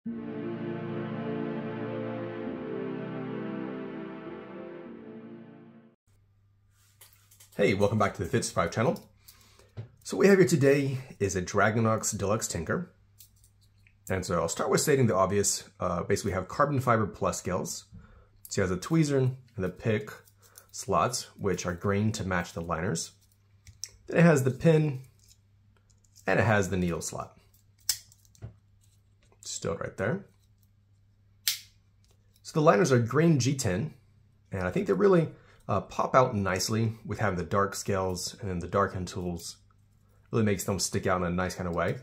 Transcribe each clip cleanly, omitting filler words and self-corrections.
Hey, welcome back to the Fit Survive channel. So what we have here today is a Dragonfly Deluxe Tinker. And so I'll start with stating the obvious. Basically we have carbon fiber plus scales. So it has a tweezer and the pick slots, which are green to match the liners. Then it has the pin and it has the needle slot. Still right there. So the liners are green G10, and I think they really pop out nicely with having the dark scales and then the dark end tools. Really makes them stick out in a nice kind of way.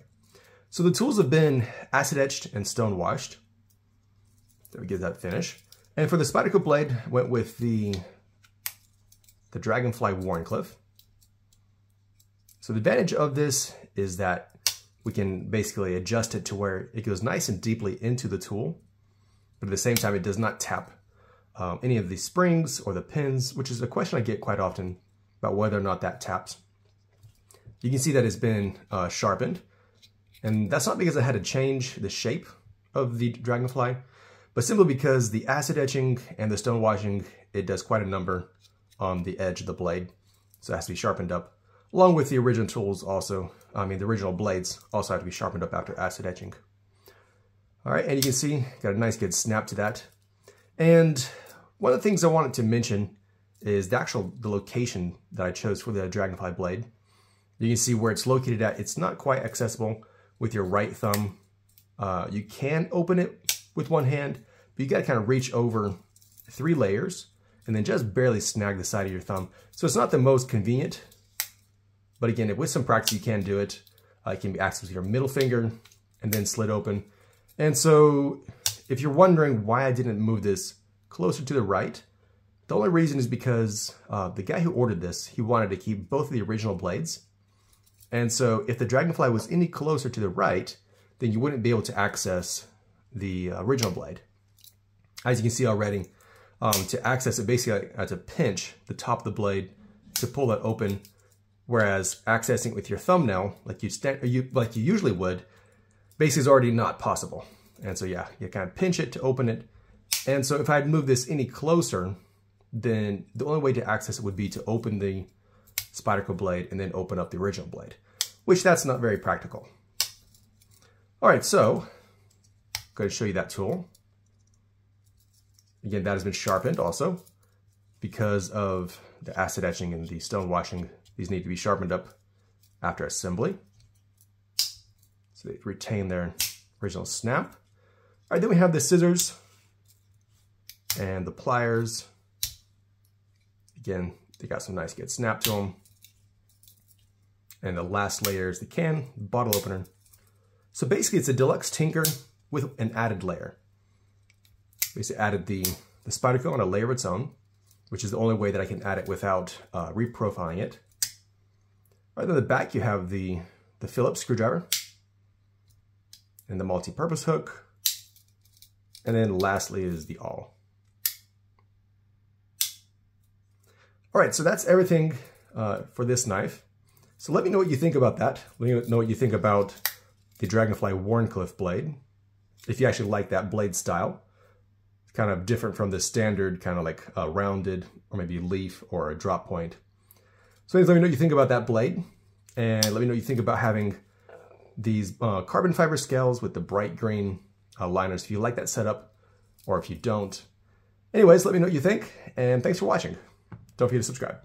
So the tools have been acid etched and stone washed. There we get that finish. And for the Spyderco blade, went with the Dragonfly Wharncliffe. So the advantage of this is that we can basically adjust it to where it goes nice and deeply into the tool, but at the same time it does not tap any of the springs or the pins, which is a question I get quite often about whether or not that taps. You can see that it's been sharpened, and that's not because I had to change the shape of the Dragonfly, but simply because the acid etching and the stone washing, it does quite a number on the edge of the blade, so it has to be sharpened up, along with the original tools also. The original blades also have to be sharpened up after acid etching. All right, and you can see, got a nice good snap to that. And one of the things I wanted to mention is the location that I chose for the Dragonfly blade. You can see where it's located at. It's not quite accessible with your right thumb. You can open it with one hand, but you got to kind of reach over 3 layers and then just barely snag the side of your thumb. So it's not the most convenient, but again, with some practice, you can do it. It can be accessed with your middle finger and then slid open. And so if you're wondering why I didn't move this closer to the right, the only reason is because the guy who ordered this, he wanted to keep both of the original blades. And so if the Dragonfly was any closer to the right, then you wouldn't be able to access the original blade. As you can see already, to access it, basically I had to pinch the top of the blade to pull it open, whereas accessing it with your thumbnail, like you usually would, basically is already not possible. And so yeah, you kind of pinch it to open it. And so if I had moved this any closer, then the only way to access it would be to open the Spyderco blade and then open up the original blade, which that's not very practical. All right, so I'm going to show you that tool. Again, that has been sharpened also because of the acid etching and the stone washing. These need to be sharpened up after assembly, so they retain their original snap. All right, then we have the scissors and the pliers. Again, they got some nice good snap to them. And the last layer is the can, bottle opener. So basically it's a Deluxe Tinker with an added layer. Basically added the Spyderco on a layer of its own, which is the only way that I can add it without reprofiling it. Right on the back you have the Phillips screwdriver and the multi-purpose hook. And then lastly is the awl. All right, so that's everything for this knife. So let me know what you think about that. Let me know what you think about the Dragonfly Wharncliffe blade. If you actually like that blade style. It's kind of different from the standard kind of like a rounded or maybe leaf or a drop point. So anyways, let me know what you think about that blade. And let me know what you think about having these carbon fiber scales with the bright green liners, if you like that setup or if you don't. Anyways, let me know what you think, and thanks for watching. Don't forget to subscribe.